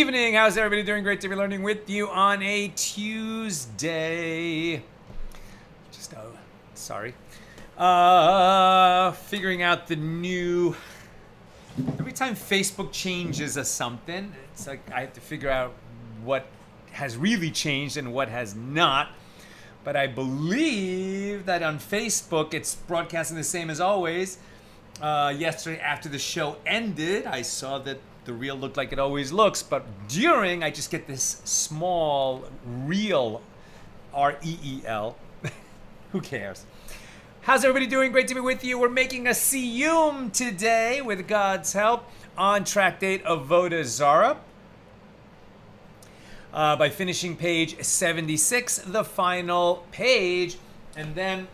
evening. How's everybody doing? Great to be learning with you on a Tuesday. Figuring out the new... Every time Facebook changes something, it's like I have to figure out what has really changed and what has not. But I believe that on Facebook, it's broadcasting the same as always. Yesterday, after the show ended, I saw that the reel looked like it always looks, but during, I just get this small reel, R-E-E-L. Who cares? How's everybody doing? Great to be with you. We're making a SIYUM today, with God's help, on tractate Avoda Zara. By finishing page 76, the final page, and then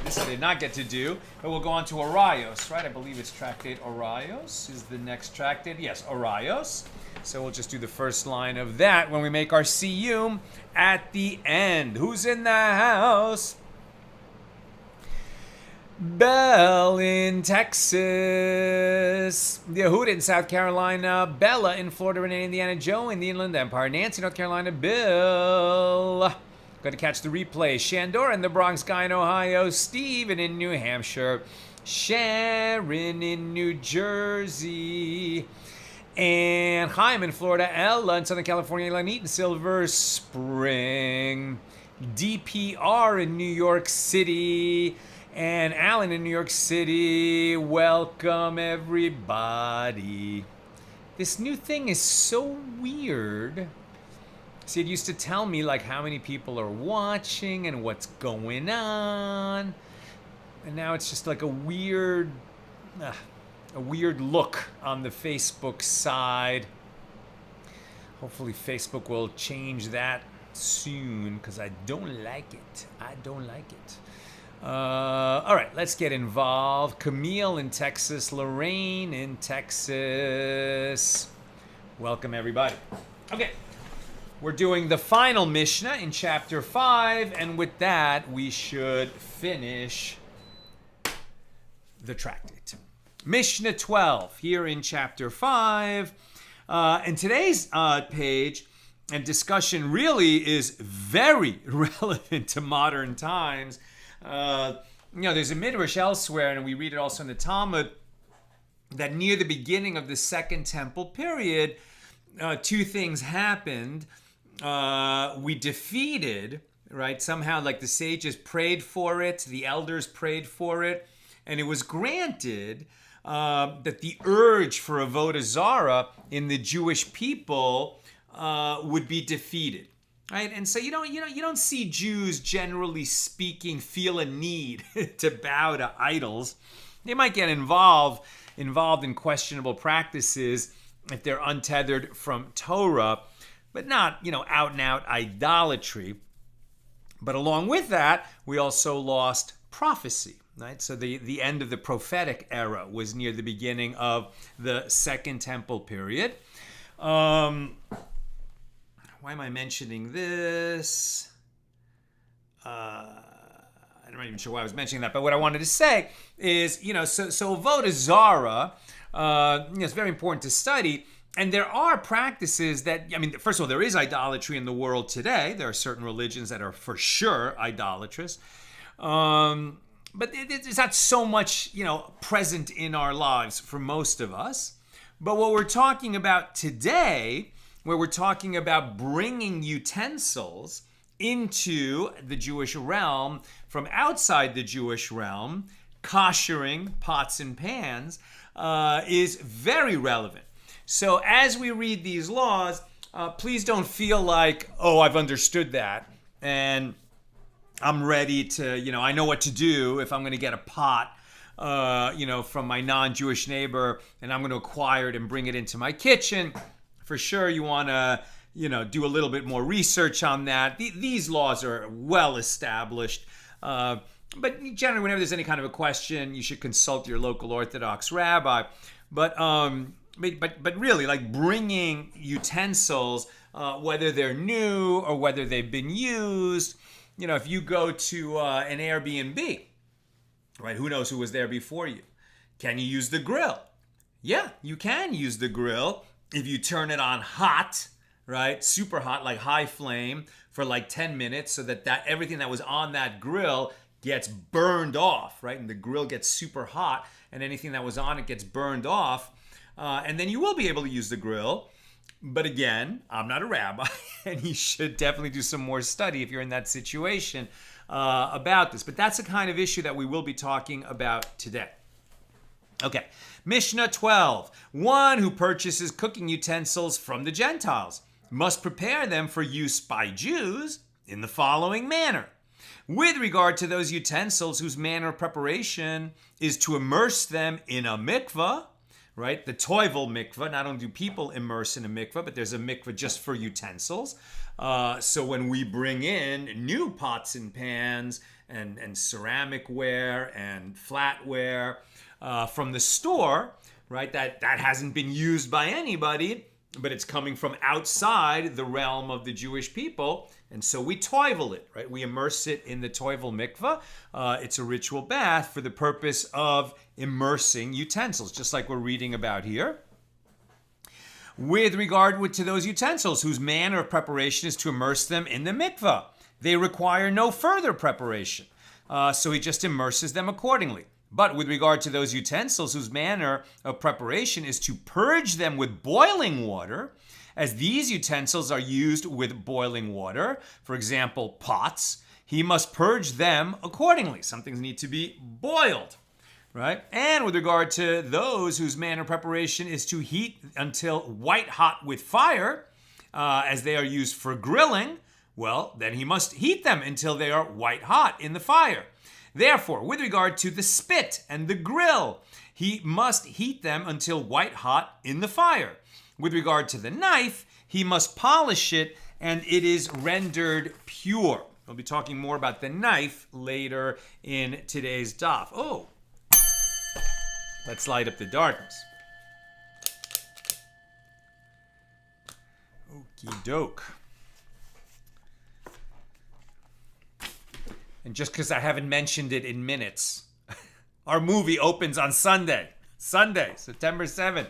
this I did not get to do, but we'll go on to Oraios, right? I believe it's tractate Oraios is the next tractate. Yes, Oraios. So we'll just do the first line of that when we make our SIYUM at the end. Who's in the house? Belle in Texas, Yehuda in South Carolina, Bella in Florida, Renee, Indiana, Joe in the Inland Empire, Nancy, North Carolina, Bill. Going to catch the replay. Shandor in the Bronx, Guy in Ohio, Steven in New Hampshire, Sharon in New Jersey, and Chaim in Florida, Ella in Southern California, Lanit in Silver Spring, DPR in New York City, and Alan in New York City. Welcome, everybody. This new thing is so weird. See, it used to tell me like how many people are watching and what's going on. And now it's just like a weird look on the Facebook side. Hopefully Facebook will change that soon, because I don't like it. All right, let's get involved. Camille in Texas, Lorraine in Texas. Welcome, everybody. Okay, we're doing the final Mishna in chapter 5, and with that, we should finish the tractate. Mishnah 12, here in chapter 5. And today's page and discussion really is very relevant to modern times. There's a midrash elsewhere, and we read it also in the Talmud, that near the beginning of the Second Temple period, two things happened. We defeated, right? Somehow, like the sages prayed for it, the elders prayed for it, and it was granted that the urge for Avoda Zara in the Jewish people would be defeated. Right, and so you don't see Jews, generally speaking, feel a need to bow to idols. They might get involved in questionable practices if they're untethered from Torah, but not out and out idolatry. But along with that, we also lost prophecy. Right, so the end of the prophetic era was near the beginning of the Second Temple period. Why am I mentioning this? I'm not even sure why I was mentioning that, but what I wanted to say is, so Avoda Zara, it's very important to study, and there are practices that, first of all, there is idolatry in the world today. There are certain religions that are for sure idolatrous, but it's not so much, present in our lives for most of us. But what we're talking about today, where we're talking about bringing utensils into the Jewish realm from outside the Jewish realm, koshering pots and pans, is very relevant. So as we read these laws, please don't feel like, oh, I've understood that, and I'm ready to, I know what to do if I'm going to get a pot, from my non-Jewish neighbor, and I'm going to acquire it and bring it into my kitchen. For sure, you want to, do a little bit more research on that. These laws are well established. But generally, whenever there's any kind of a question, you should consult your local Orthodox rabbi. But really, like bringing utensils, whether they're new or whether they've been used, if you go to an Airbnb, right? Who knows who was there before you? Can you use the grill? Yeah, you can use the grill if you turn it on hot, right, super hot, like high flame for like 10 minutes so that everything that was on that grill gets burned off, right? And the grill gets super hot and anything that was on it gets burned off. And then you will be able to use the grill. But again, I'm not a rabbi, and you should definitely do some more study if you're in that situation about this. But that's the kind of issue that we will be talking about today. Okay, Mishnah 12. One who purchases cooking utensils from the Gentiles must prepare them for use by Jews in the following manner. With regard to those utensils whose manner of preparation is to immerse them in a mikvah, right? The toivel mikvah. Not only do people immerse in a mikvah, but there's a mikvah just for utensils. So when we bring in new pots and pans and ceramic ware and flatware from the store, right? That hasn't been used by anybody, but it's coming from outside the realm of the Jewish people. And so we toivel it, right? We immerse it in the toivel mikvah. It's a ritual bath for the purpose of immersing utensils, just like we're reading about here. With regard to those utensils whose manner of preparation is to immerse them in the mikvah, they require no further preparation. So he just immerses them accordingly. But with regard to those utensils whose manner of preparation is to purge them with boiling water, as these utensils are used with boiling water, for example, pots, he must purge them accordingly. Some things need to be boiled, right? And with regard to those whose manner of preparation is to heat until white hot with fire, as they are used for grilling, well, then he must heat them until they are white hot in the fire. Therefore, with regard to the spit and the grill, he must heat them until white hot in the fire. With regard to the knife, he must polish it and it is rendered pure. We'll be talking more about the knife later in today's daf. Oh, let's light up the darkness. Okie doke. And just because I haven't mentioned it in minutes, our movie opens on Sunday, September 7th,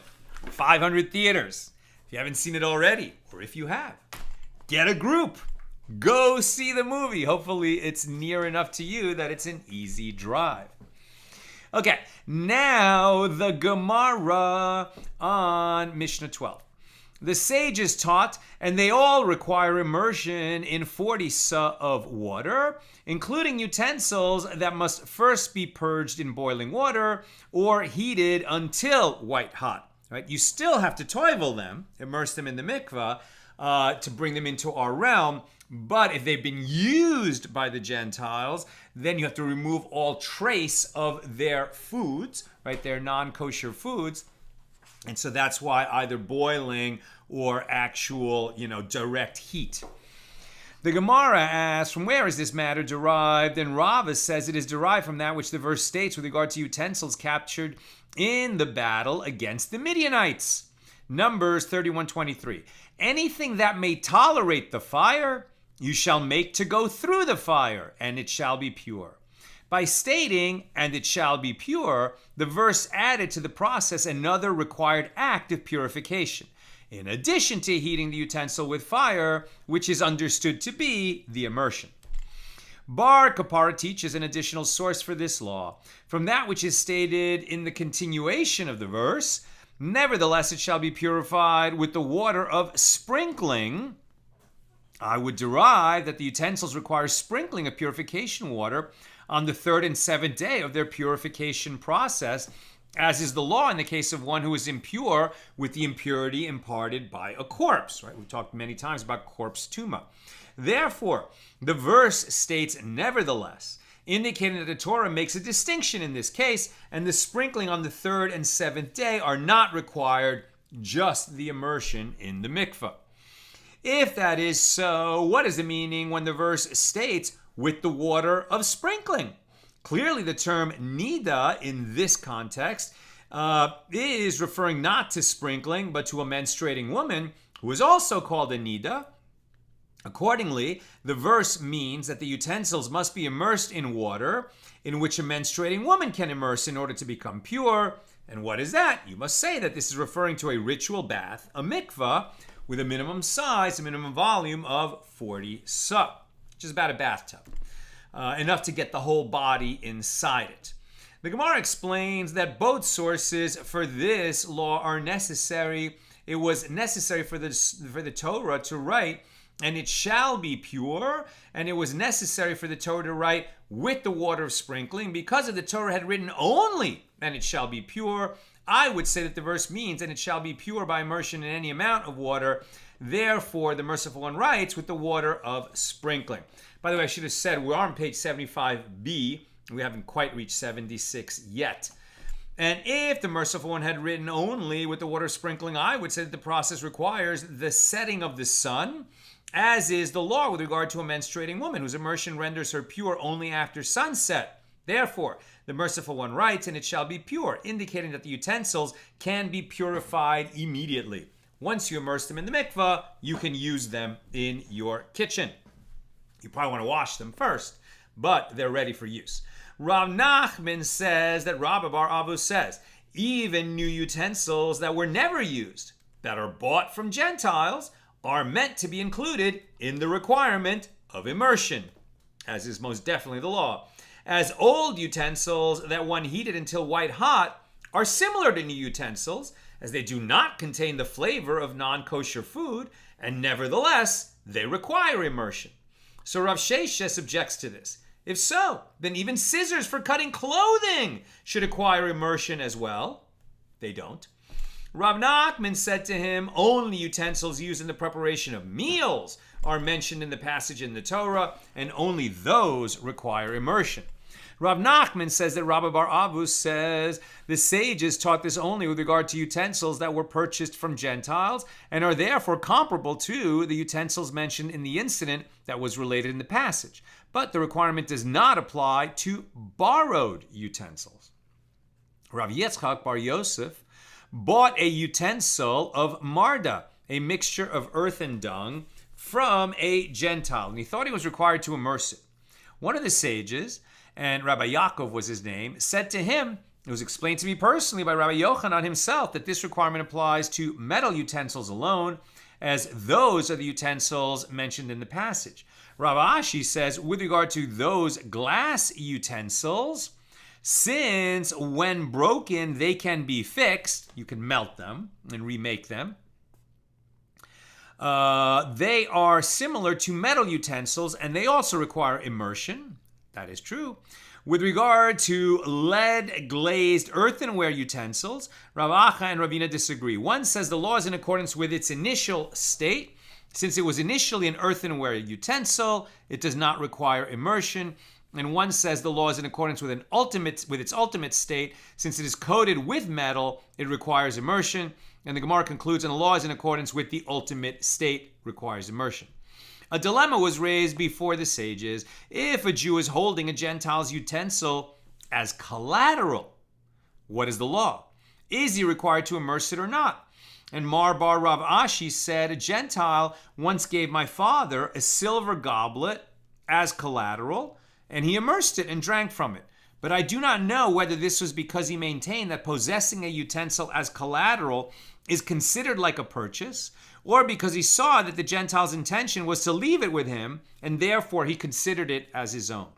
500 theaters. If you haven't seen it already, or if you have, get a group. Go see the movie. Hopefully it's near enough to you that it's an easy drive. Okay, now the Gemara on Mishnah 12. The sages taught, and they all require immersion in 40 sa of water, including utensils that must first be purged in boiling water or heated until white hot. Right? You still have to toivel them, immerse them in the mikvah to bring them into our realm. But if they've been used by the Gentiles, then you have to remove all trace of their foods, right? Their non-kosher foods. And so that's why either boiling or actual, direct heat. The Gemara asks, from where is this matter derived? And Rava says it is derived from that which the verse states with regard to utensils captured in the battle against the Midianites. Numbers 31:23. Anything that may tolerate the fire, you shall make to go through the fire, and it shall be pure. By stating, and it shall be pure, the verse added to the process another required act of purification, in addition to heating the utensil with fire, which is understood to be the immersion. Bar Kapara teaches an additional source for this law, from that which is stated in the continuation of the verse, nevertheless it shall be purified with the water of sprinkling. I would derive that the utensils require sprinkling of purification water on the third and seventh day of their purification process, as is the law in the case of one who is impure with the impurity imparted by a corpse. Right? We've talked many times about corpse tuma. Therefore, the verse states nevertheless, indicating that the Torah makes a distinction in this case, and the sprinkling on the third and seventh day are not required, just the immersion in the mikvah. If that is so, what is the meaning when the verse states with the water of sprinkling? Clearly the term nida in this context is referring not to sprinkling, but to a menstruating woman who is also called a nida. Accordingly, the verse means that the utensils must be immersed in water in which a menstruating woman can immerse in order to become pure, And what is that? You must say that this is referring to a ritual bath, a mikvah, with a minimum size, a minimum volume of 40 sa, which is about a bathtub. Enough to get the whole body inside it. The Gemara explains that both sources for this law are necessary. It was necessary for the Torah to write, and it shall be pure, and it was necessary for the Torah to write with the water of sprinkling, because if the Torah had written only, and it shall be pure, I would say that the verse means, and it shall be pure by immersion in any amount of water. Therefore, the merciful one writes with the water of sprinkling. By the way, I should have said we're on page 75b. We haven't quite reached 76 yet. And if the merciful one had written only with the water of sprinkling, I would say that the process requires the setting of the sun, as is the law with regard to a menstruating woman whose immersion renders her pure only after sunset. Therefore, the merciful one writes, and it shall be pure, indicating that the utensils can be purified immediately. Once you immerse them in the mikvah, you can use them in your kitchen. You probably want to wash them first, but they're ready for use. Rav Nachman says that Rabbi Bar Avu says, even new utensils that were never used, that are bought from Gentiles, are meant to be included in the requirement of immersion, as is most definitely the law. As old utensils that one heated until white hot are similar to new utensils, as they do not contain the flavor of non-kosher food, and nevertheless, they require immersion. So Rav Sheshes objects to this. If so, then even scissors for cutting clothing should acquire immersion as well. They don't. Rav Nachman said to him, only utensils used in the preparation of meals are mentioned in the passage in the Torah, and only those require immersion. Rav Nachman says that Rabbi Bar Avu says the sages taught this only with regard to utensils that were purchased from Gentiles and are therefore comparable to the utensils mentioned in the incident that was related in the passage. But the requirement does not apply to borrowed utensils. Rav Yitzchak Bar Yosef bought a utensil of marda, a mixture of earth and dung, from a Gentile, and he thought he was required to immerse it. One of the sages, and Rabbi Yaakov was his name, said to him, it was explained to me personally by Rabbi Yochanan himself, that this requirement applies to metal utensils alone, as those are the utensils mentioned in the passage. Rav Ashi says, with regard to those glass utensils, since when broken they can be fixed, you can melt them and remake them, they are similar to metal utensils, and they also require immersion. That is true. With regard to lead-glazed earthenware utensils, Rav Acha and Ravina disagree. One says the law is in accordance with its initial state. Since it was initially an earthenware utensil, it does not require immersion. And one says the law is in accordance with its ultimate state. Since it is coated with metal, it requires immersion. And the Gemara concludes, and the law is in accordance with the ultimate state, requires immersion. A dilemma was raised before the sages. If a Jew is holding a Gentile's utensil as collateral, what is the law? Is he required to immerse it or not? And Mar Bar Rav Ashi said, a Gentile once gave my father a silver goblet as collateral, and he immersed it and drank from it. But I do not know whether this was because he maintained that possessing a utensil as collateral is considered like a purchase, or because he saw that the Gentile's intention was to leave it with him, and therefore he considered it as his own.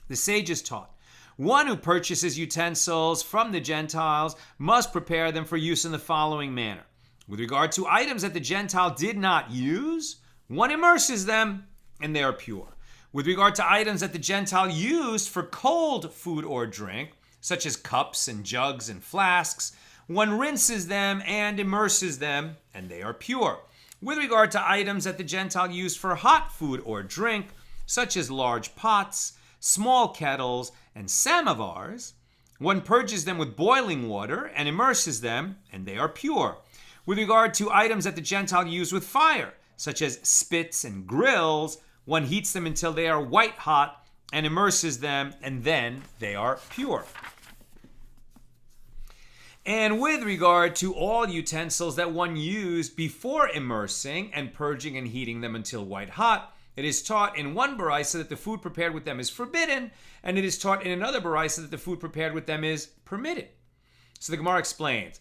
The sages taught, one who purchases utensils from the Gentiles must prepare them for use in the following manner. With regard to items that the Gentile did not use, one immerses them, and they are pure. With regard to items that the Gentile used for cold food or drink, such as cups and jugs and flasks, one rinses them and immerses them, and they are pure. With regard to items that the Gentile used for hot food or drink, such as large pots, small kettles, and samovars, one purges them with boiling water and immerses them, and they are pure. With regard to items that the Gentile used with fire, such as spits and grills, one heats them until they are white hot and immerses them, and then they are pure. And with regard to all utensils that one used before immersing and purging and heating them until white hot, it is taught in one baraisa that the food prepared with them is forbidden, and it is taught in another baraisa that the food prepared with them is permitted. So the Gemara explains,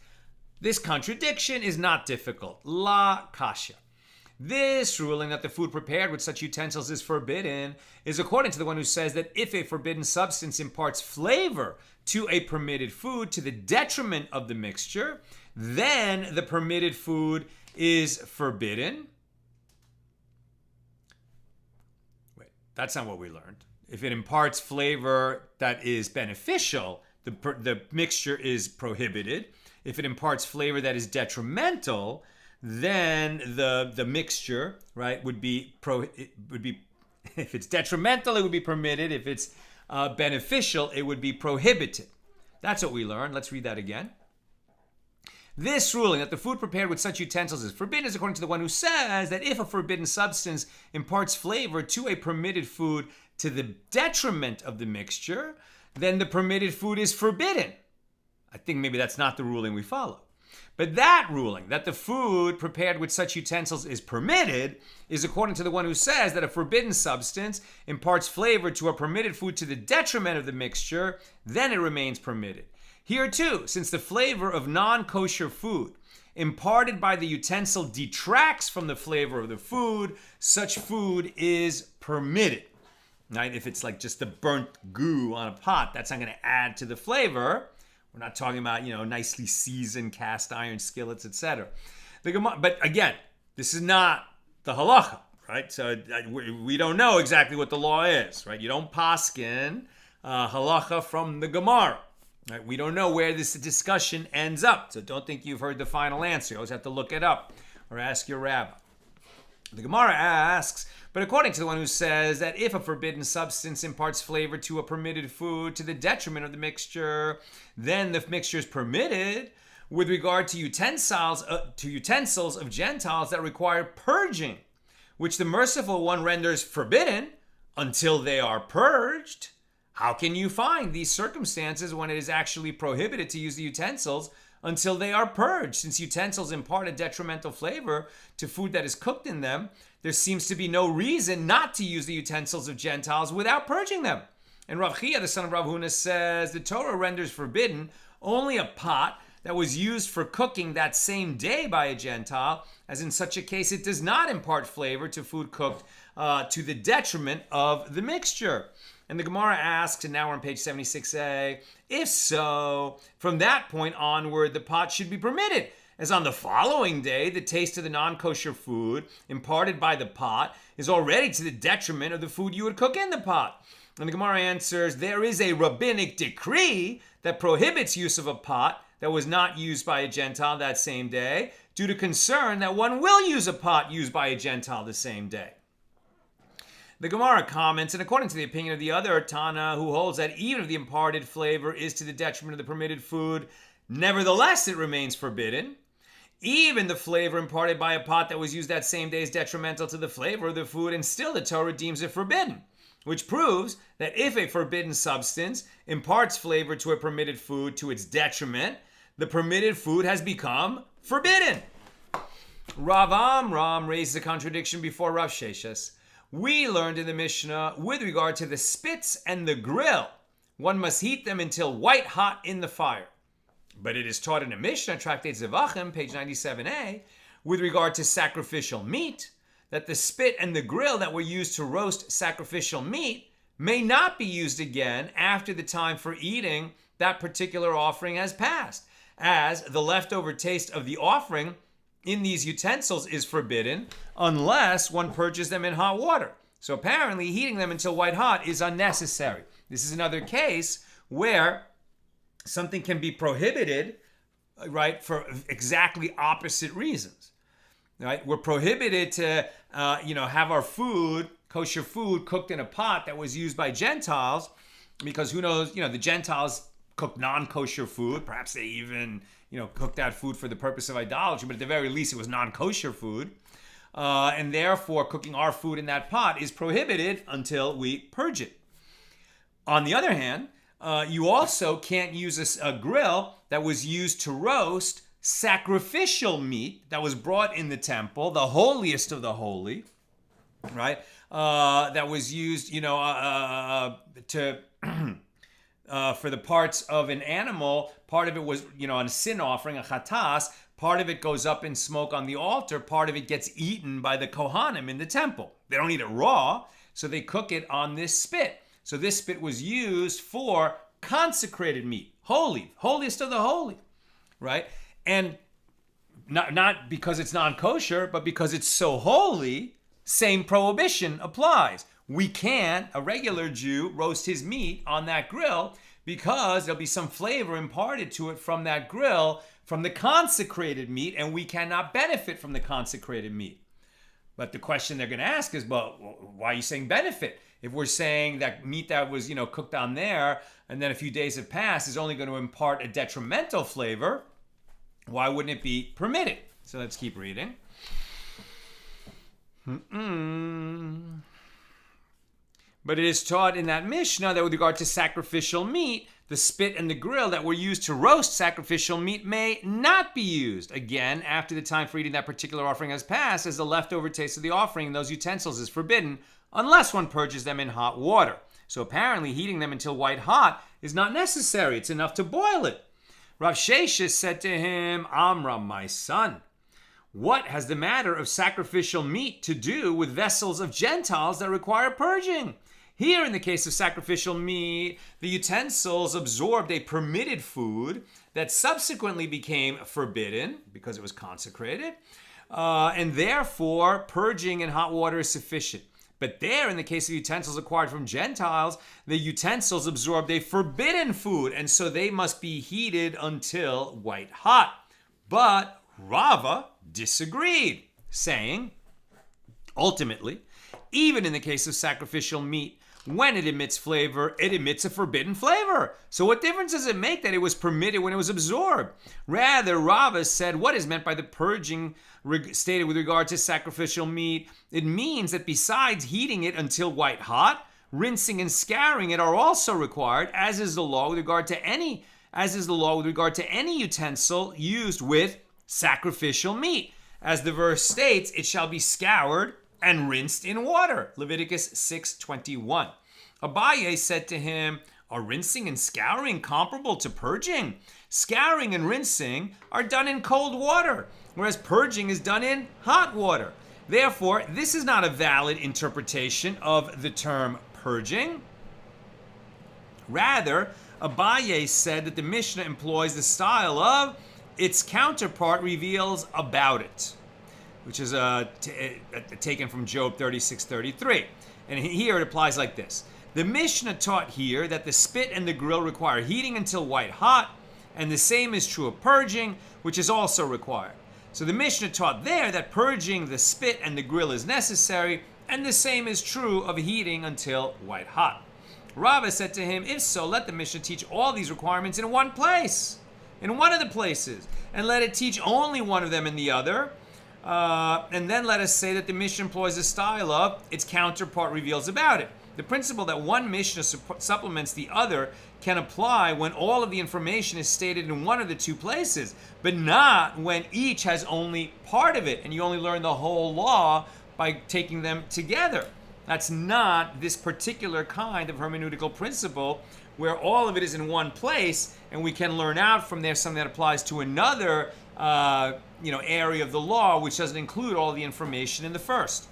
this contradiction is not difficult. La kasha. This ruling that the food prepared with such utensils is forbidden is according to the one who says that if a forbidden substance imparts flavor to a permitted food to the detriment of the mixture, then the permitted food is forbidden. Wait, that's not what we learned. If it imparts flavor that is beneficial, the mixture is prohibited. If it imparts flavor that is detrimental, then the mixture, right, would be if it's detrimental, it would be permitted. If it's beneficial, it would be prohibited. That's what we learned. Let's read that again. This ruling that the food prepared with such utensils is forbidden is according to the one who says that if a forbidden substance imparts flavor to a permitted food to the detriment of the mixture, then the permitted food is forbidden. I think maybe that's not the ruling we follow. But that ruling, that the food prepared with such utensils is permitted, is according to the one who says that a forbidden substance imparts flavor to a permitted food to the detriment of the mixture, then it remains permitted. Here too, since the flavor of non-kosher food imparted by the utensil detracts from the flavor of the food, such food is permitted. Right? If it's like just the burnt goo on a pot, that's not going to add to the flavor. We're not talking about, nicely seasoned cast iron skillets, etc. But again, this is not the halacha, right? So we don't know exactly what the law is, right? You don't paskin halacha from the Gemara, right? We don't know where this discussion ends up. So don't think you've heard the final answer. You always have to look it up or ask your rabbi. The Gemara asks, but according to the one who says that if a forbidden substance imparts flavor to a permitted food to the detriment of the mixture, then the mixture is permitted with regard to utensils of gentiles that require purging, which the merciful one renders forbidden until they are purged. How can you find these circumstances when it is actually prohibited to use the utensils until they are purged? Since utensils impart a detrimental flavor to food that is cooked in them, there seems to be no reason not to use the utensils of Gentiles without purging them. And Rav Chia, the son of Rav Huna, says the Torah renders forbidden only a pot that was used for cooking that same day by a Gentile, as in such a case it does not impart flavor to food cooked to the detriment of the mixture. And the Gemara asks, and now we're on page 76a, if so, from that point onward, the pot should be permitted, as on the following day, the taste of the non-kosher food imparted by the pot is already to the detriment of the food you would cook in the pot. And the Gemara answers, there is a rabbinic decree that prohibits use of a pot that was not used by a Gentile that same day, due to concern that one will use a pot used by a Gentile the same day. The Gemara comments, and according to the opinion of the other Tana, who holds that even if the imparted flavor is to the detriment of the permitted food, nevertheless it remains forbidden. Even the flavor imparted by a pot that was used that same day is detrimental to the flavor of the food, and still the Torah deems it forbidden, which proves that if a forbidden substance imparts flavor to a permitted food to its detriment, the permitted food has become forbidden. Rav Amram raises a contradiction before Rav Sheshes. We learned in the Mishna, with regard to the spits and the grill, one must heat them until white hot in the fire. But it is taught in the Mishna, Tractate Zevachim, page 97a, with regard to sacrificial meat, that the spit and the grill that were used to roast sacrificial meat may not be used again after the time for eating that particular offering has passed, as the leftover taste of the offering in these utensils is forbidden unless one purges them in hot water. So apparently heating them until white hot is unnecessary. This is another case where something can be prohibited, right, for exactly opposite reasons. Right? We're prohibited to, have our food, kosher food, cooked in a pot that was used by Gentiles, because who knows, the Gentiles cooked non-kosher food. Perhaps they even, cooked that food for the purpose of idolatry, but at the very least it was non-kosher food. And therefore, cooking our food in that pot is prohibited until we purge it. On the other hand, you also can't use a grill that was used to roast sacrificial meat that was brought in the temple, the holiest of the holy, right? That was used, to for the parts of an animal. Part of it was, on a sin offering, a chatas. Part of it goes up in smoke on the altar. Part of it gets eaten by the Kohanim in the temple. They don't eat it raw, so they cook it on this spit. So this spit was used for consecrated meat, holy, holiest of the holy, right? And not because it's non-kosher, but because it's so holy, same prohibition applies. We can't, a regular Jew, roast his meat on that grill because there'll be some flavor imparted to it from that grill, from the consecrated meat, and we cannot benefit from the consecrated meat. But the question they're going to ask is, well, why are you saying benefit? If we're saying that meat that was, cooked on there, and then a few days have passed, is only going to impart a detrimental flavor, why wouldn't it be permitted? So let's keep reading. But it is taught in that Mishnah that with regard to sacrificial meat, the spit and the grill that were used to roast sacrificial meat may not be used again after the time for eating that particular offering has passed, as the leftover taste of the offering in those utensils is forbidden unless one purges them in hot water. So apparently heating them until white hot is not necessary. It's enough to boil it. Rav Sheshes said to him, Amram, my son, what has the matter of sacrificial meat to do with vessels of Gentiles that require purging? Here, in the case of sacrificial meat, the utensils absorbed a permitted food that subsequently became forbidden because it was consecrated, and therefore purging in hot water is sufficient. But there, in the case of utensils acquired from Gentiles, the utensils absorbed a forbidden food, and so they must be heated until white hot. But Rava disagreed, saying, ultimately, even in the case of sacrificial meat, when it emits flavor, it emits a forbidden flavor. So what difference does it make that it was permitted when it was absorbed? Rather, Rava said what is meant by the purging stated with regard to sacrificial meat. It means that besides heating it until white hot, rinsing and scouring it are also required, as is the law with regard to any utensil used with sacrificial meat. As the verse states, it shall be scoured and rinsed in water. Leviticus 6:21. Abaye said to him, are rinsing and scouring comparable to purging? Scouring and rinsing are done in cold water, whereas purging is done in hot water. Therefore, this is not a valid interpretation of the term purging. Rather, Abaye said that the Mishnah employs the style of its counterpart reveals about it, which is taken from Job 36:33. And here it applies like this. The Mishnah taught here that the spit and the grill require heating until white hot, and the same is true of purging, which is also required. So the Mishnah taught there that purging the spit and the grill is necessary, and the same is true of heating until white hot. Rava said to him, if so, let the Mishnah teach all these requirements in one place, in one of the places, and let it teach only one of them in the other. And then let us say that the Mishnah employs the style of its counterpart reveals about it. The principle that one Mishnah supplements the other can apply when all of the information is stated in one of the two places, but not when each has only part of it, and you only learn the whole law by taking them together. That's not this particular kind of hermeneutical principle where all of it is in one place, and we can learn out from there something that applies to another area of the law, which doesn't include all the information in the first.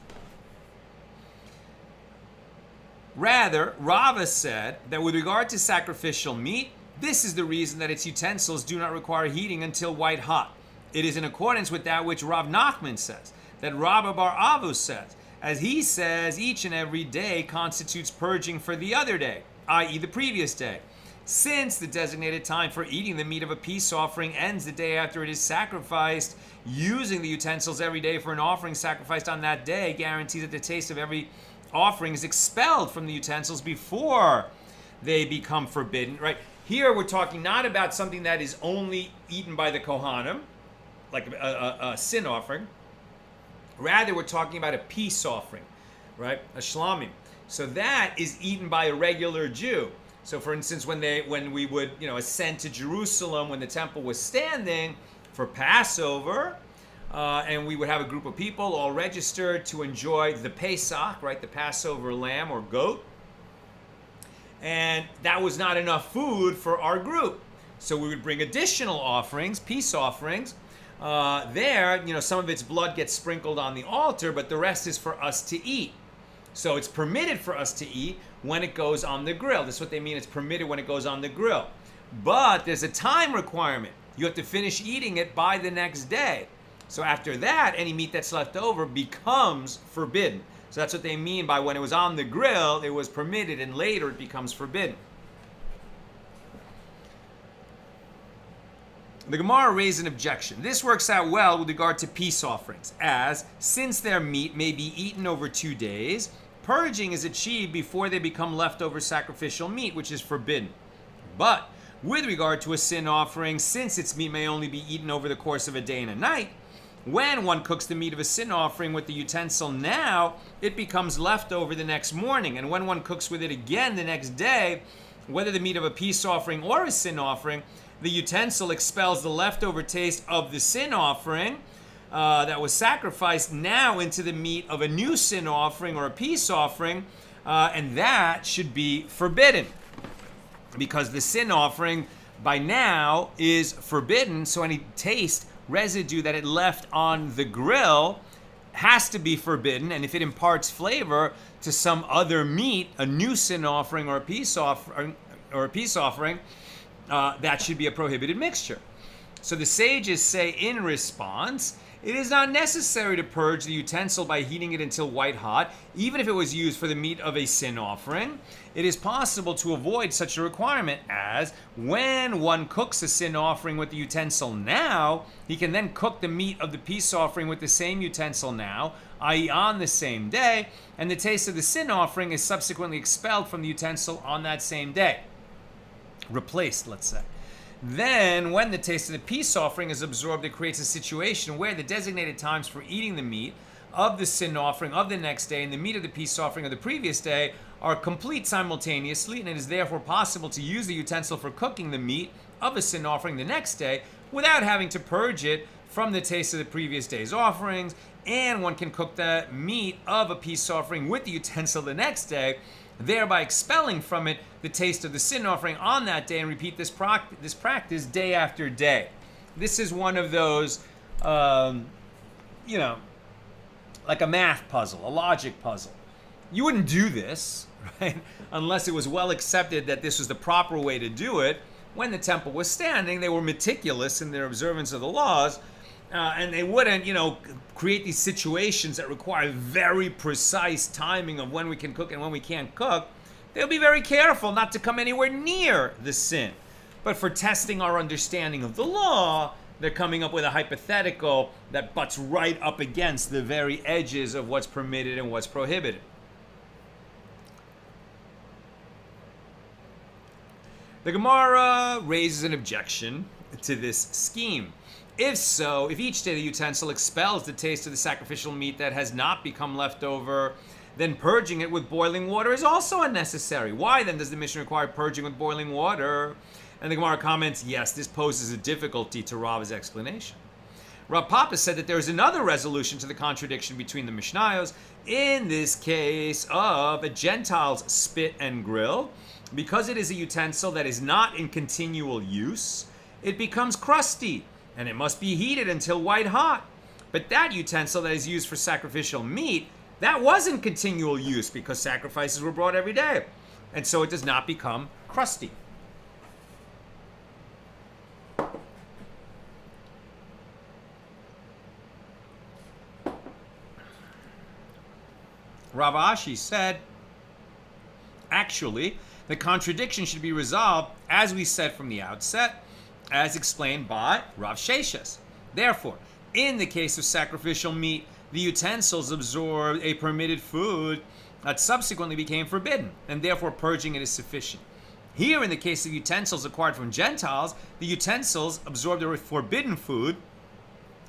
Rather, Rava said that with regard to sacrificial meat, this is the reason that its utensils do not require heating until white hot. It is in accordance with that which Rav Nachman says, that Rabba bar Avu says, as he says each and every day constitutes purging for the other day, i.e. the previous day. Since the designated time for eating the meat of a peace offering ends the day after it is sacrificed, using the utensils every day for an offering sacrificed on that day guarantees that the taste of every offering is expelled from the utensils before they become forbidden, right? Here we're talking not about something that is only eaten by the Kohanim, like a sin offering. Rather, we're talking about a peace offering, right? A shlamim. So that is eaten by a regular Jew. So for instance, when we would, ascend to Jerusalem when the temple was standing for Passover, and we would have a group of people all registered to enjoy the Pesach, right, the Passover lamb or goat. and that was not enough food for our group. So we would bring additional offerings, peace offerings. Some of its blood gets sprinkled on the altar, but the rest is for us to eat. So it's permitted for us to eat when it goes on the grill. That's what they mean, it's permitted when it goes on the grill. But there's a time requirement. You have to finish eating it by the next day. So after that, any meat that's left over becomes forbidden. So that's what they mean by when it was on the grill, it was permitted, and later it becomes forbidden. The Gemara raised an objection. This works out well with regard to peace offerings, as since their meat may be eaten over 2 days, purging is achieved before they become leftover sacrificial meat, which is forbidden. But with regard to a sin offering, since its meat may only be eaten over the course of a day and a night, when one cooks the meat of a sin offering with the utensil now, it becomes leftover the next morning. And when one cooks with it again the next day, whether the meat of a peace offering or a sin offering, the utensil expels the leftover taste of the sin offering that was sacrificed now into the meat of a new sin offering or a peace offering, and that should be forbidden. Because the sin offering by now is forbidden, so any taste, residue that it left on the grill has to be forbidden, and if it imparts flavor to some other meat, a new sin offering or a peace offering, that should be a prohibited mixture. So the sages say in response, it is not necessary to purge the utensil by heating it until white hot, even if it was used for the meat of a sin offering. It is possible to avoid such a requirement, as when one cooks a sin offering with the utensil now, he can then cook the meat of the peace offering with the same utensil now, i.e. on the same day, and the taste of the sin offering is subsequently expelled from the utensil on that same day. Replaced, let's say. Then, when the taste of the peace offering is absorbed, it creates a situation where the designated times for eating the meat of the sin offering of the next day and the meat of the peace offering of the previous day are complete simultaneously, and it is therefore possible to use the utensil for cooking the meat of a sin offering the next day without having to purge it from the taste of the previous day's offerings, and one can cook the meat of a peace offering with the utensil the next day, thereby expelling from it the taste of the sin offering on that day, and repeat this practice day after day. This is one of those, like a math puzzle, a logic puzzle. You wouldn't do this, right, unless it was well accepted that this was the proper way to do it. When the temple was standing, they were meticulous in their observance of the laws, and they wouldn't, create these situations that require very precise timing of when we can cook and when we can't cook. They'll be very careful not to come anywhere near the sin. But for testing our understanding of the law, they're coming up with a hypothetical that butts right up against the very edges of what's permitted and what's prohibited. The Gemara raises an objection to this scheme. If so, if each day the utensil expels the taste of the sacrificial meat that has not become left over, then purging it with boiling water is also unnecessary. Why then does the Mishna require purging with boiling water? And the Gemara comments, yes, this poses a difficulty to Rav's explanation. Rav Papa said that there is another resolution to the contradiction between the Mishnayos, in this case of a gentile's spit and grill. Because it is a utensil that is not in continual use, it becomes crusty, and it must be heated until white hot. But that utensil that is used for sacrificial meat, that was in continual use because sacrifices were brought every day, and so it does not become crusty. Rav Ashi said, actually, the contradiction should be resolved, as we said from the outset, as explained by Rav Sheshes. Therefore, in the case of sacrificial meat, the utensils absorbed a permitted food that subsequently became forbidden, and therefore purging it is sufficient. Here, in the case of utensils acquired from Gentiles, the utensils absorbed a forbidden food,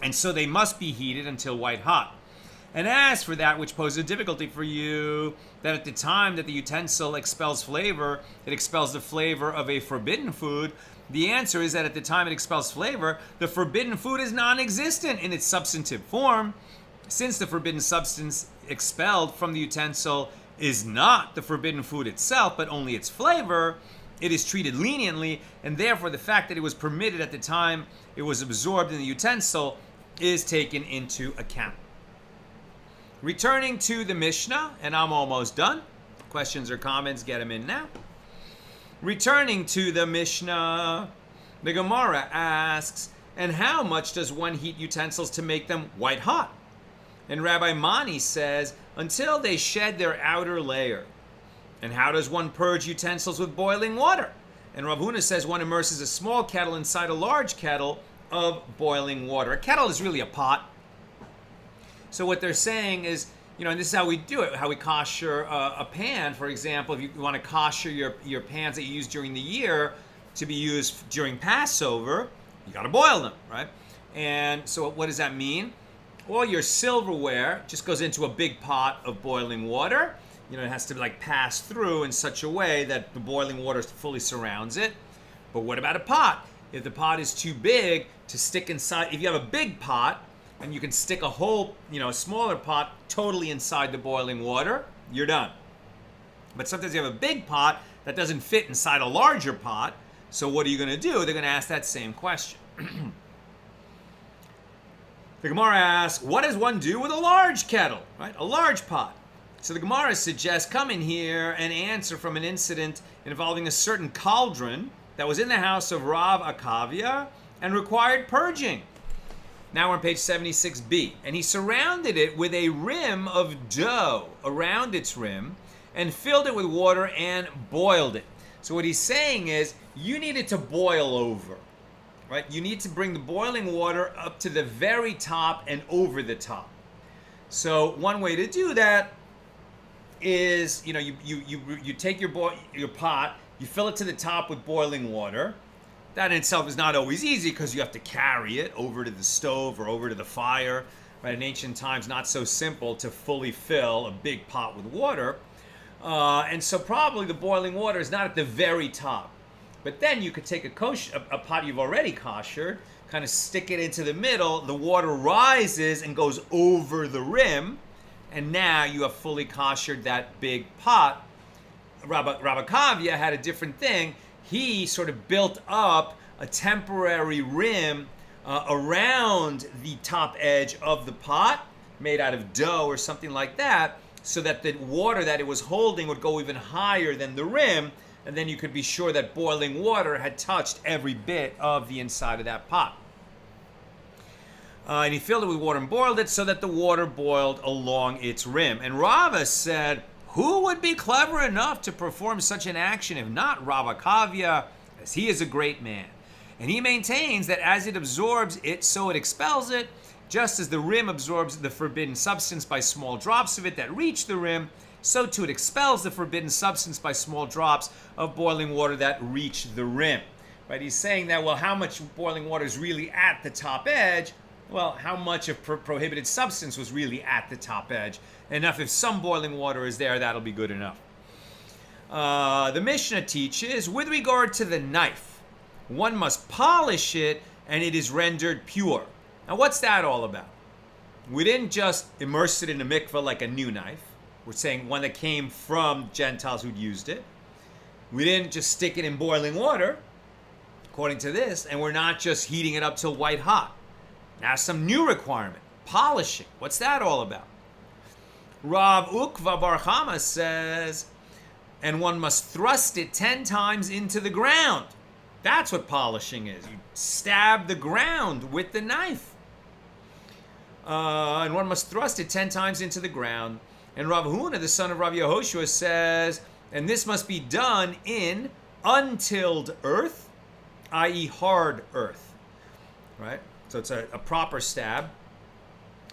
and so they must be heated until white hot. And as for that which poses a difficulty for you, that at the time that the utensil expels flavor, it expels the flavor of a forbidden food, the answer is that at the time it expels flavor, the forbidden food is non-existent in its substantive form, since the forbidden substance expelled from the utensil is not the forbidden food itself, but only its flavor, it is treated leniently, and therefore the fact that it was permitted at the time it was absorbed in the utensil is taken into account. Returning to the Mishnah, and I'm almost done. Questions or comments, get them in now. Returning to the Mishnah, the Gemara asks, and how much does one heat utensils to make them white hot? And Rabbi Mani says, until they shed their outer layer. And how does one purge utensils with boiling water? And Rav Huna says one immerses a small kettle inside a large kettle of boiling water. A kettle is really a pot. So what they're saying is, and this is how we do it, how we kosher a pan, for example. If you want to kosher your pans that you use during the year to be used during Passover, you got to boil them, right? And so what does that mean? All your silverware just goes into a big pot of boiling water. It has to pass through in such a way that the boiling water fully surrounds it. But what about a pot? If the pot is too big to stick inside, if you have a big pot and you can stick a whole, a smaller pot totally inside the boiling water, you're done. But sometimes you have a big pot that doesn't fit inside a larger pot. So what are you going to do? They're going to ask that same question. The Gemara asks, what does one do with a large kettle, right? A large pot. So the Gemara suggests come in here and answer from an incident involving a certain cauldron that was in the house of Rav Akavia and required purging. Now we're on page 76b. And he surrounded it with a rim of dough around its rim and filled it with water and boiled it. So what he's saying is you need it to boil over. Right? You need to bring the boiling water up to the very top and over the top. So one way to do that is, you take your pot, you fill it to the top with boiling water. That in itself is not always easy because you have to carry it over to the stove or over to the fire. Right? In ancient times, not so simple to fully fill a big pot with water. And so probably the boiling water is not at the very top. But then you could take a pot you've already koshered, kind of stick it into the middle, the water rises and goes over the rim, and now you have fully koshered that big pot. Rabbi Kavya had a different thing. He sort of built up a temporary rim around the top edge of the pot, made out of dough or something like that, so that the water that it was holding would go even higher than the rim, and then you could be sure that boiling water had touched every bit of the inside of that pot. And he filled it with water and boiled it so that the water boiled along its rim. And Rava said, who would be clever enough to perform such an action if not Rav Akavia, as he is a great man? And he maintains that as it absorbs it, so it expels it, just as the rim absorbs the forbidden substance by small drops of it that reach the rim, so too it expels the forbidden substance by small drops of boiling water that reach the rim. Right? He's saying that, well, how much boiling water is really at the top edge? Well, how much of prohibited substance was really at the top edge? Enough if some boiling water is there, that'll be good enough. The Mishnah teaches, with regard to the knife, one must polish it and it is rendered pure. Now, what's that all about? We didn't just immerse it in a mikveh like a new knife. We're saying one that came from Gentiles who'd used it. We didn't just stick it in boiling water, according to this, and we're not just heating it up till white hot. Now some new requirement, polishing. What's that all about? Rav Ukva Bar Chama says, and one must thrust it 10 times into the ground. That's what polishing is. You stab the ground with the knife. And one must thrust it 10 times into the ground. And Rav Huna, the son of Rav Yehoshua, says, and this must be done in untilled earth, i.e. hard earth. Right? So it's a proper stab.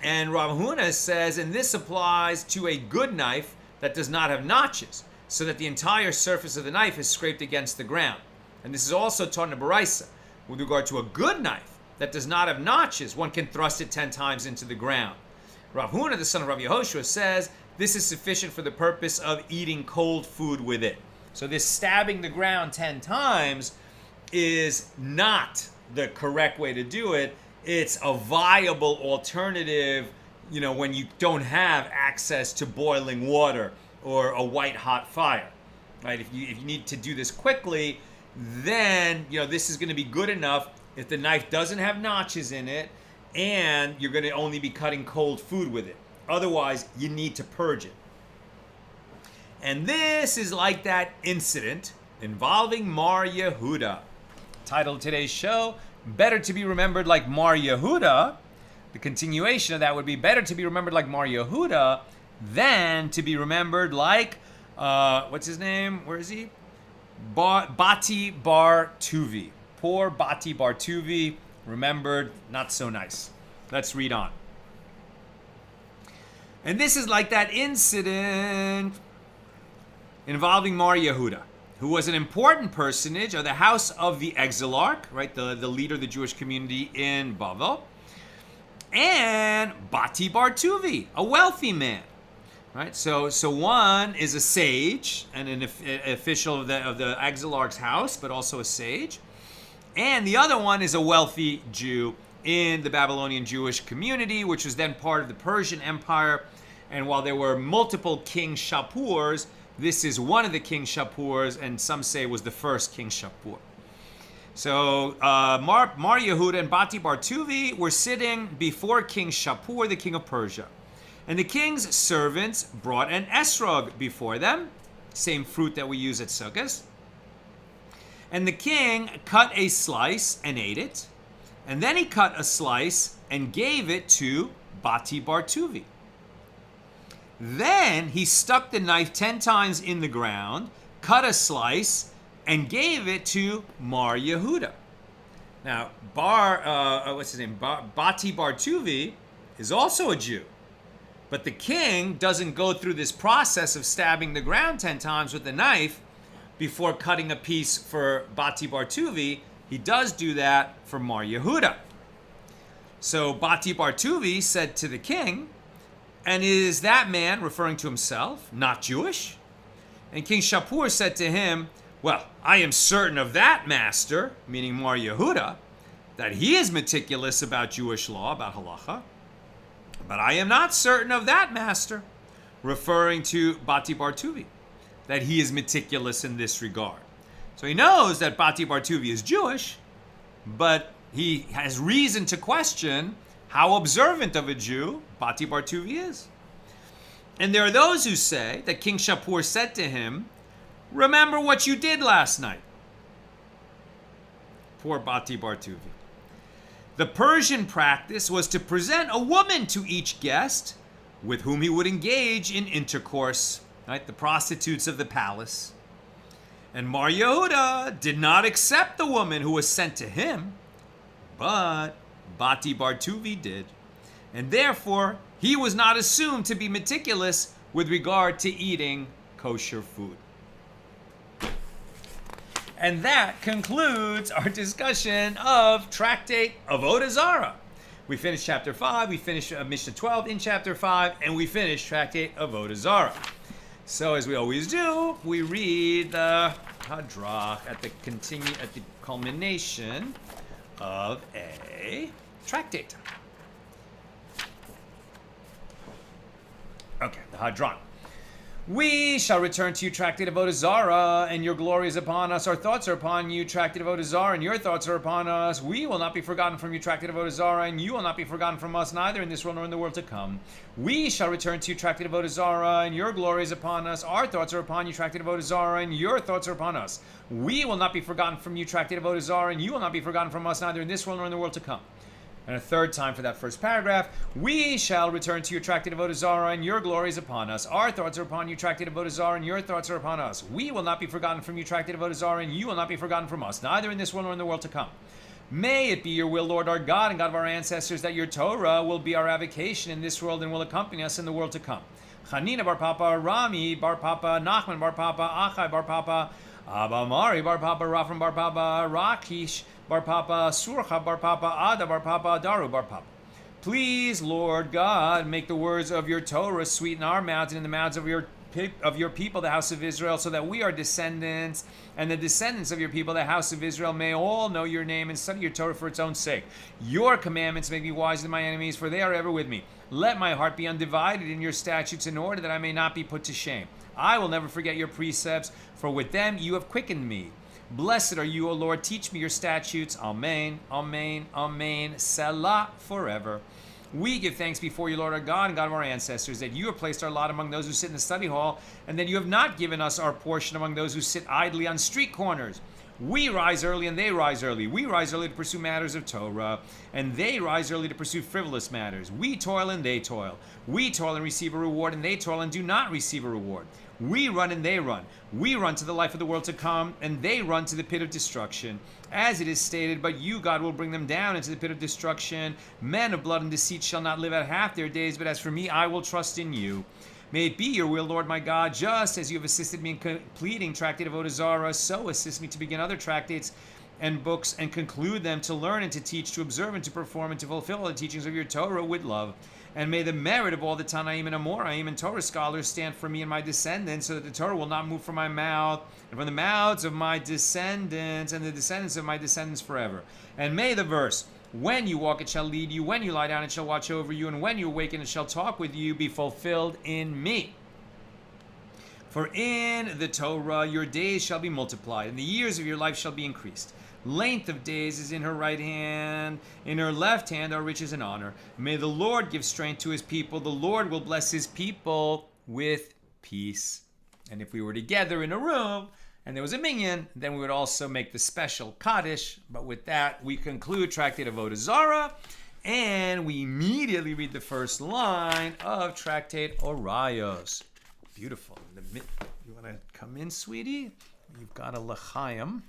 And Rav Huna says, and this applies to a good knife that does not have notches, so that the entire surface of the knife is scraped against the ground. And this is also taught in a Baraisa. With regard to a good knife that does not have notches, one can thrust it 10 times into the ground. Rav Huna, the son of Rav Yehoshua, says this is sufficient for the purpose of eating cold food with it. So this stabbing the ground 10 times is not the correct way to do it. It's a viable alternative, when you don't have access to boiling water or a white hot fire, right? If you need to do this quickly, then this is going to be good enough if the knife doesn't have notches in it, and you're going to only be cutting cold food with it. Otherwise, you need to purge it. And this is like that incident involving Mar Yehuda. Title of today's show, Better to be Remembered Like Mar Yehuda. The continuation of that would be better to be remembered like Mar Yehuda than to be remembered like, what's his name? Where is he? Bati Bar Tuvi. Poor Bati Bar Tuvi, remembered, not so nice. Let's read on. And this is like that incident involving Mar Yehuda, who was an important personage of the house of the exilarch, right, the leader of the Jewish community in Bavel, and Bati Bar Tuvi, a wealthy man, right? So one is a sage and an official of the exilarch's house, but also a sage, and the other one is a wealthy Jew in the Babylonian Jewish community, which was then part of the Persian Empire. And while there were multiple King Shapurs, this is one of the King Shapurs, and some say was the first King Shapur. So Mar Yehuda and Bati Bar Tuvi were sitting before King Shapur, the king of Persia. And the king's servants brought an esrog before them, same fruit that we use at Sukkot. And the king cut a slice and ate it. And then he cut a slice and gave it to Bati Bar Tuvi. Then he stuck the knife 10 times in the ground, cut a slice, and gave it to Mar Yehuda. Now, Bati Bar Tuvi is also a Jew. But the king doesn't go through this process of stabbing the ground 10 times with the knife before cutting a piece for Bati Bar Tuvi. He does do that for Mar Yehuda. So Bati Bar Tuvi said to the king, and is that man, referring to himself, not Jewish? And King Shapur said to him, well, I am certain of that, master, meaning Mar Yehuda, that he is meticulous about Jewish law, about halacha. But I am not certain of that, master, referring to Bati Bar Tuvi, that he is meticulous in this regard. So he knows that Bati Bar Tuvi is Jewish, but he has reason to question how observant of a Jew Bati Bar Tuvi is. And there are those who say that King Shapur said to him, remember what you did last night. Poor Bati Bar Tuvi. The Persian practice was to present a woman to each guest with whom he would engage in intercourse, right? The prostitutes of the palace. And Mar Yehuda did not accept the woman who was sent to him, but Bati Bar Tuvi did. And therefore, he was not assumed to be meticulous with regard to eating kosher food. And that concludes our discussion of Tractate Avoda Zara. We finished chapter 5, we finished Mishna 12 in chapter 5, and we finished Tractate Avoda Zara. So as we always do, we read the Hadrach at the culmination of a tractate. Okay, the Hadrach. We shall return to you, Tractate Avoda Zara, and your glory is upon us. Our thoughts are upon you, Tractate Avoda Zara, and your thoughts are upon us. We will not be forgotten from you, Tractate Avoda Zara, and you will not be forgotten from us, neither in this world nor in the world to come. We shall return to you, Tractate Avoda Zara, and your glory is upon us. Our thoughts are upon you, Tractate Avoda Zara, and your thoughts are upon us. We will not be forgotten from you, Tractate Avoda Zara, and you will not be forgotten from us, neither in this world nor in the world to come. And a third time for that first paragraph. We shall return to you, Tractate Avoda Zara, and your glory is upon us. Our thoughts are upon you, Tractate Avoda Zara, and your thoughts are upon us. We will not be forgotten from you, Tractate Avoda Zara, and you will not be forgotten from us, neither in this world nor in the world to come. May it be your will, Lord our God and God of our ancestors, that your Torah will be our avocation in this world and will accompany us in the world to come. Chanina bar Papa, Rami bar Papa, Nachman bar Papa, Achai bar Papa, Abba Mari bar Papa, Rafram bar Papa, Rakish bar Papa, Surcha bar Papa, Ada bar Papa, Daru bar Papa. Please, Lord God, make the words of your Torah sweet in our mouths and in the mouths of your of your people, the house of Israel, so that we are descendants, and the descendants of your people, the house of Israel, may all know your name and study your Torah for its own sake. Your commandments make me wiser than my enemies, for they are ever with me. Let my heart be undivided in your statutes, in order that I may not be put to shame. I will never forget your precepts, for with them you have quickened me. Blessed are you, O Lord. Teach me your statutes. Amen, amen, amen. Selah, forever. We give thanks before you, Lord our God and God of our ancestors, that you have placed our lot among those who sit in the study hall, and that you have not given us our portion among those who sit idly on street corners. We rise early and they rise early. We rise early to pursue matters of Torah, and they rise early to pursue frivolous matters. We toil and they toil. We toil and receive a reward, and they toil and do not receive a reward. We run and they run. We run to the life of the world to come, and they run to the pit of destruction. As it is stated, but you, God, will bring them down into the pit of destruction. Men of blood and deceit shall not live out half their days, but as for me, I will trust in you. May it be your will, Lord my God, just as you have assisted me in completing Tractate of Avoda Zara, so assist me to begin other tractates and books and conclude them, to learn and to teach, to observe and to perform and to fulfill all the teachings of your Torah with love. And may the merit of all the Tanaim and Amoraim and Torah scholars stand for me and my descendants, so that the Torah will not move from my mouth and from the mouths of my descendants and the descendants of my descendants forever. And may the verse, when you walk it shall lead you, when you lie down it shall watch over you, and when you awaken it shall talk with you, be fulfilled in me. For in the Torah your days shall be multiplied, and the years of your life shall be increased. Length of days is in her right hand, in her left hand are riches and honor. May the Lord give strength to his people. The Lord will bless his people with peace. And if we were together in a room and there was a minyan, then we would also make the special Kaddish. But with that, we conclude Tractate of Avoda Zara, and we immediately read the first line of Tractate Orayos. Beautiful. You want to come in, sweetie? You've got a l'chaim.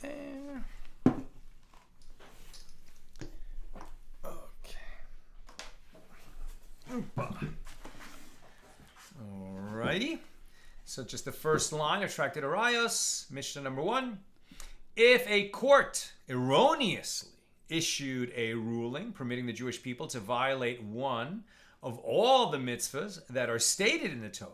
There. Okay. Opa. Alrighty. So just the first line of Tractate Orayos, Mishna number 1. If a court erroneously issued a ruling permitting the Jewish people to violate one of all the mitzvahs that are stated in the Torah,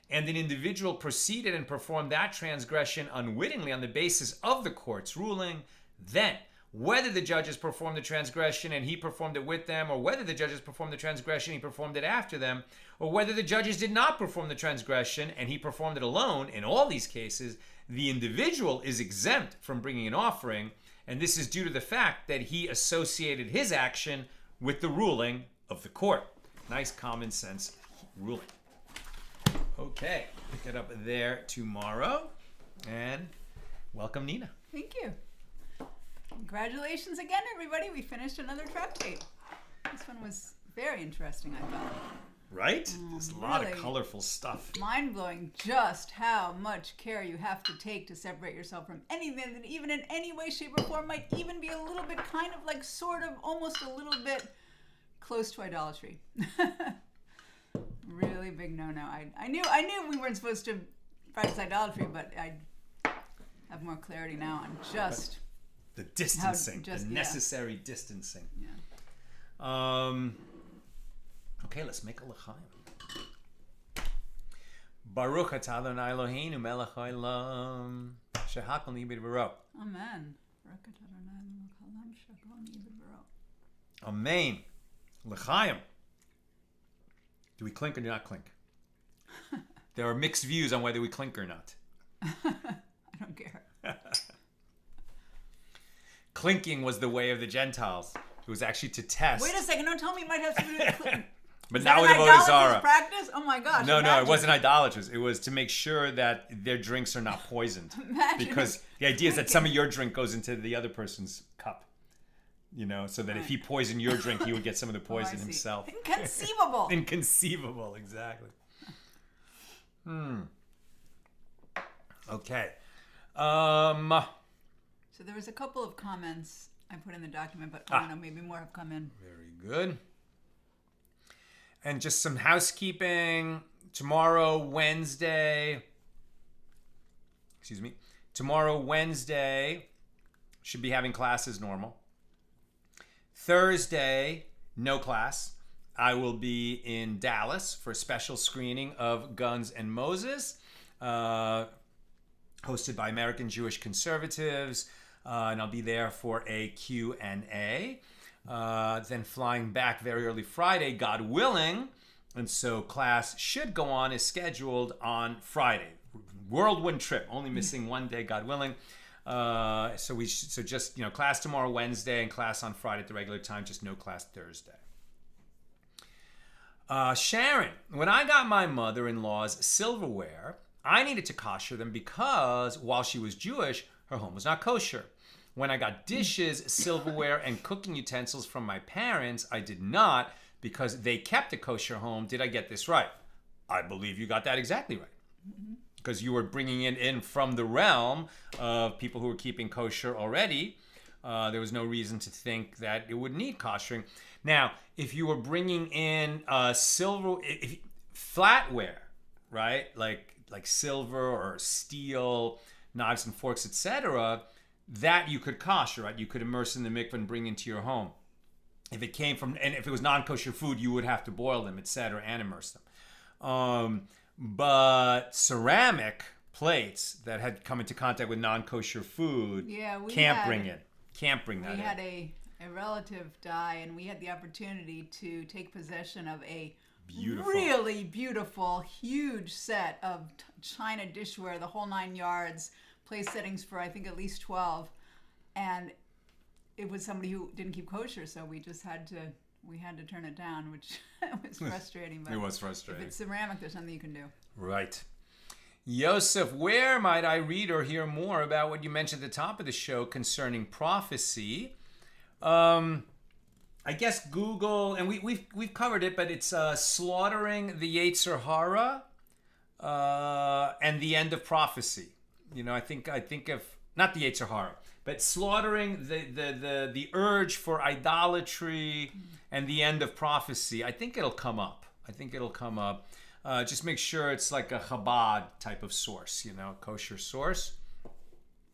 and an individual proceeded and performed that transgression unwittingly on the basis of the court's ruling, then whether the judges performed the transgression and he performed it with them, or whether the judges performed the transgression and he performed it after them, or whether the judges did not perform the transgression and he performed it alone, in all these cases, the individual is exempt from bringing an offering, and this is due to the fact that he associated his action with the ruling of the court. Nice common sense ruling. Okay, pick it up there tomorrow, and welcome, Nina. Thank you. Congratulations again, everybody. We finished another tractate. This one was very interesting, I thought. Right? There's a lot of colorful stuff. Mind-blowing just how much care you have to take to separate yourself from anything that even in any way, shape, or form might even be a little bit kind of like sort of almost a little bit close to idolatry. Really big no-no. I knew we weren't supposed to practice idolatry, but I have more clarity now on just the distancing, the necessary distancing. Yeah. Okay, let's make a l'chaim. Baruch atah Adonai Eloheinu melech haolam shehakol nibid b'ro. Amen. Baruch atah Adonai melech haolam shehakol nibid b'ro. Amen. L'chaim. Do we clink or do not clink? There are mixed views on whether we clink or not. I don't care. Clinking was the way of the Gentiles. It was actually to test. Wait a second. Don't tell me it might have to do with clink. But now with Avoda Zara. Practice? Oh my gosh. No, it wasn't idolatrous. It was to make sure that their drinks are not poisoned. Because the idea is that some of your drink goes into the other person's cup. You know, so that if he poisoned your drink, he would get some of the poison himself. Inconceivable. Inconceivable, exactly. Okay. So there was a couple of comments I put in the document, but I don't know, maybe more have come in. Very good. And just some housekeeping. Tomorrow, Wednesday, should be having class as normal. Thursday, no class. I will be in Dallas for a special screening of Guns and Moses, hosted by American Jewish Conservatives, and I'll be there for a Q&A. Then flying back very early Friday, God willing, and so class should go on as scheduled on Friday. Whirlwind trip, only missing one day, God willing. So just class tomorrow, Wednesday, and class on Friday at the regular time. Just no class Thursday. Sharon, when I got my mother-in-law's silverware, I needed to kosher them because while she was Jewish, her home was not kosher. When I got dishes, silverware, and cooking utensils from my parents, I did not because they kept a kosher home. Did I get this right? I believe you got that exactly right. Because you were bringing it in from the realm of people who were keeping kosher already. There was no reason to think that it would need koshering. Now, if you were bringing in flatware, right, like silver or steel, knives and forks, etc., that you could kosher, right? You could immerse in the mikveh and bring into your home. If it came from, and if it was non-kosher food, you would have to boil them, etc., and immerse them. But ceramic plates that had come into contact with non-kosher food, can't bring that in. We had a relative die, and we had the opportunity to take possession of a really beautiful, huge set of china dishware, the whole 9 yards, place settings for I think at least 12, and it was somebody who didn't keep kosher, so we had to turn it down, which was frustrating. But it was frustrating. If it's ceramic, there's nothing you can do. Right. Yosef, where might I read or hear more about what you mentioned at the top of the show concerning prophecy? I guess Google, and we've covered it, but it's slaughtering the Yetzer Hara and the end of prophecy. I think of not the Yetzer Hara, but slaughtering the urge for idolatry and the end of prophecy. I think it'll come up. Just make sure it's like a Chabad type of source, kosher source.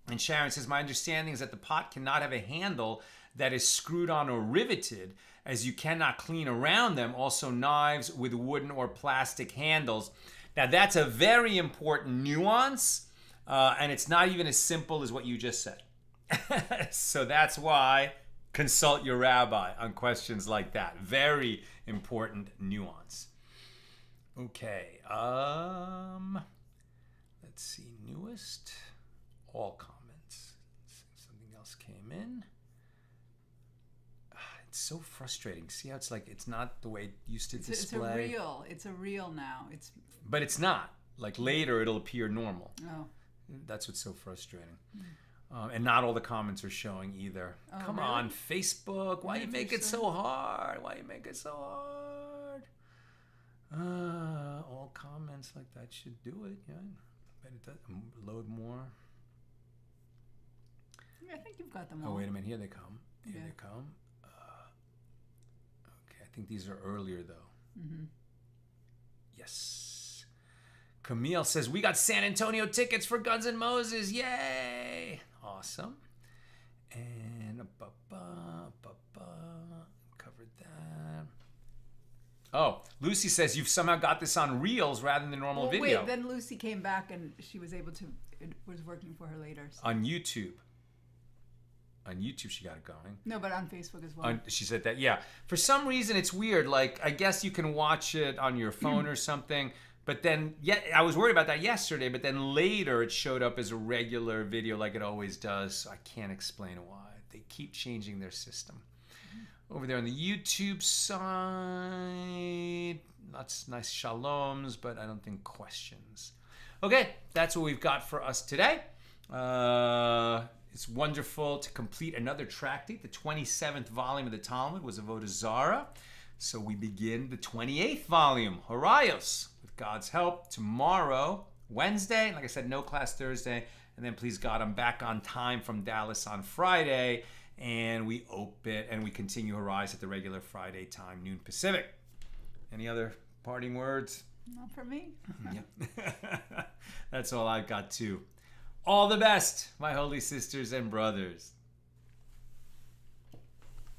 And Sharon says, my understanding is that the pot cannot have a handle that is screwed on or riveted, as you cannot clean around them. Also, knives with wooden or plastic handles. Now, that's a very important nuance, and it's not even as simple as what you just said. So that's why consult your rabbi on questions like that. Very important nuance. Okay, let's see, newest, all comments. Something else came in. It's so frustrating. See how it's like, it's not the way it used to display. It's a reel now. But it's not. Like later, it'll appear normal. Oh. That's what's so frustrating. And not all the comments are showing either. Oh, Come really? on, Facebook. Why you make it so hard? All comments like that should do it. Yeah, but it doesn't load more. Yeah, I think you've got them all. Oh, wait a minute. Here they come. Okay, I think these are earlier though. Mm-hmm. Yes. Camille says, we got San Antonio tickets for Guns N' Moses. Yay! Awesome. And covered that. Oh, Lucy says you've somehow got this on Reels rather than normal video. Wait, then Lucy came back and she was able to, it was working for her later. So. On YouTube. On YouTube, she got it going. No, but on Facebook as well. She said that, yeah. For some reason, it's weird. Like, I guess you can watch it on your phone or something. But then, I was worried about that yesterday. But then later, it showed up as a regular video like it always does. So I can't explain why. They keep changing their system. Over there on the YouTube side, that's nice shaloms, but I don't think questions. Okay, that's what we've got for us today. It's wonderful to complete another tractate. The 27th volume of the Talmud was Avoda Zara. So we begin the 28th volume, Horayos, with God's help, tomorrow, Wednesday. Like I said, no class Thursday. And then, please God, I'm back on time from Dallas on Friday. And we open and we continue Horayos at the regular Friday time, noon Pacific. Any other parting words? Not for me. Yeah. That's all I've got too. All the best, my holy sisters and brothers.